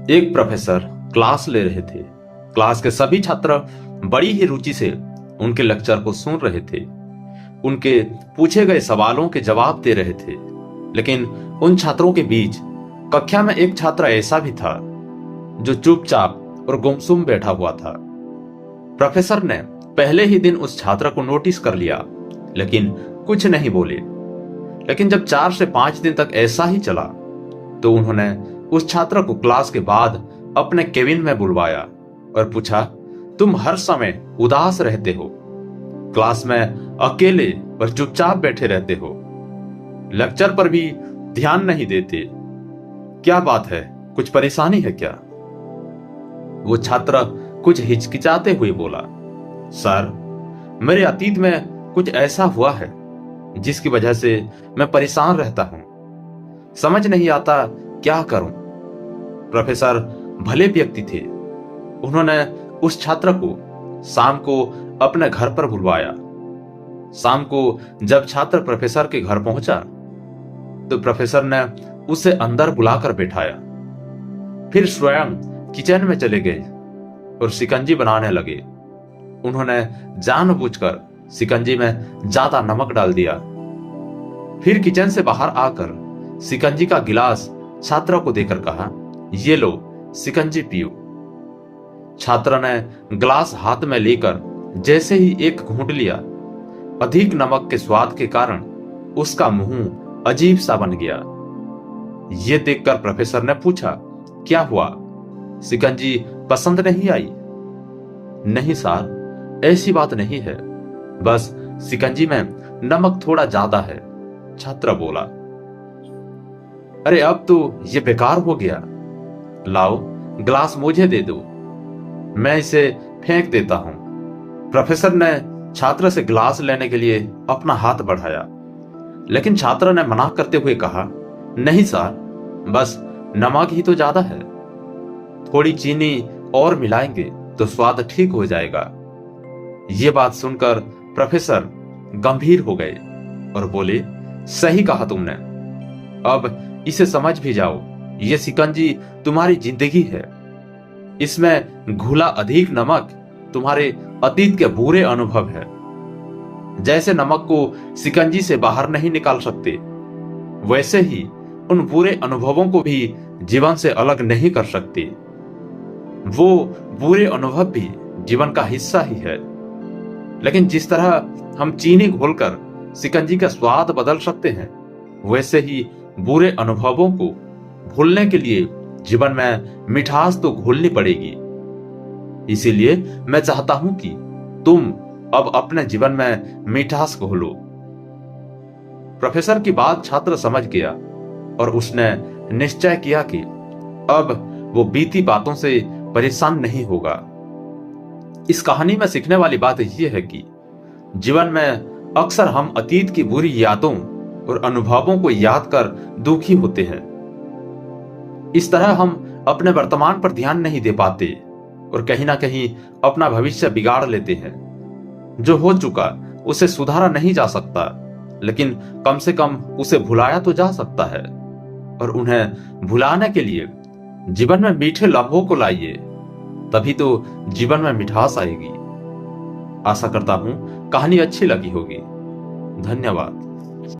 एक professor class ले रहे थे। क्लास के सभी छात्र बड़ी ही रुचि से उनके लेक्चर को सुन रहे थे। उनके पूछे गए सवालों के जवाब दे रहे थे। लेकिन उन छात्रों के बीच कक्षा में एक छात्र ऐसा भी था जो चुपचाप और गुमसुम बैठा हुआ था। प्रोफेसर ने पहले ही दिन उस छात्र को नोटिस कर लिया, लेकिन कुछ नहीं बोले। लेकिन जब 4 से 5 दिन तक ऐसा ही चला तो उन्होंने उस छात्र को क्लास के बाद अपने केबिन में बुलवाया और पूछा, तुम हर समय उदास रहते हो, क्लास में अकेले और चुपचाप बैठे रहते हो, लेक्चर पर भी ध्यान नहीं देते, क्या बात है, कुछ परेशानी है क्या? वो छात्र कुछ हिचकिचाते हुए बोला, सर, मेरे अतीत में कुछ ऐसा हुआ है जिसकी वजह से मैं परेशान रहता हूं, समझ नहीं आता क्या करूं। प्रोफेसर भले व्यक्ति थे। उन्होंने उस छात्र को शाम को अपने घर पर बुलवाया। शाम को जब छात्र प्रोफेसर के घर पहुंचा तो प्रोफेसर ने उसे अंदर बुलाकर बैठाया। फिर स्वयं किचन में चले गए और शिकंजी बनाने लगे। उन्होंने जानबूझकर शिकंजी में ज्यादा नमक डाल दिया। फिर किचन से बाहर आकर शिकंजी का गिलास छात्र को देकर कहा, ये लो शिकंजी पियो। छात्र ने गिलास हाथ में लेकर जैसे ही एक घूंट लिया, अधिक नमक के स्वाद के कारण उसका मुंह अजीब सा बन गया। ये देखकर प्रोफेसर ने पूछा, क्या हुआ, शिकंजी पसंद नहीं आई? नहीं सर, ऐसी बात नहीं है, बस शिकंजी में नमक थोड़ा ज्यादा है, छात्र बोला। अरे अब तो ये बेकार हो गया, लाओ ग्लास मुझे दे दो, मैं इसे फेंक देता हूं। प्रोफेसर ने छात्र से ग्लास लेने के लिए अपना हाथ बढ़ाया, लेकिन छात्र ने मना करते हुए कहा, नहीं सर, बस नमक ही तो ज्यादा है, थोड़ी चीनी और मिलाएंगे तो स्वाद ठीक हो जाएगा। ये बात सुनकर प्रोफेसर गंभीर हो गए और बोले, सही कहा तुमने, अब इसे समझ भी जाओ, ये शिकंजी तुम्हारी जिंदगी है, इसमें घुला अधिक नमक तुम्हारे अतीत के बुरे अनुभव है। जैसे नमक को शिकंजी से बाहर नहीं निकाल सकते, वैसे ही उन बुरे अनुभवों को भी जीवन से अलग नहीं कर सकते। वो बुरे अनुभव भी जीवन का हिस्सा ही है। लेकिन जिस तरह हम चीनी घोलकर शिकंजी का स्वाद बदल सकते हैं, वैसे ही बुरे अनुभवों को भूलने के लिए जीवन में मिठास तो घोलनी पड़ेगी। इसीलिए मैं चाहता हूं कि तुम अब अपने जीवन में मिठास घोलो। प्रोफेसर की बात छात्र समझ गया और उसने निश्चय किया कि अब वो बीती बातों से परेशान नहीं होगा। इस कहानी में सीखने वाली बात यह है कि जीवन में अक्सर हम अतीत की बुरी यादों और अनुभवों को याद कर दुखी होते हैं। इस तरह हम अपने वर्तमान पर ध्यान नहीं दे पाते और कहीं ना कहीं अपना भविष्य बिगाड़ लेते हैं। जो हो चुका उसे सुधारा नहीं जा सकता, लेकिन कम से कम उसे भुलाया तो जा सकता है। और उन्हें भुलाने के लिए जीवन में मीठे लम्हों को लाइए, तभी तो जीवन में मिठास आएगी। आशा करता हूं कहानी अच्छी लगी होगी। धन्यवाद।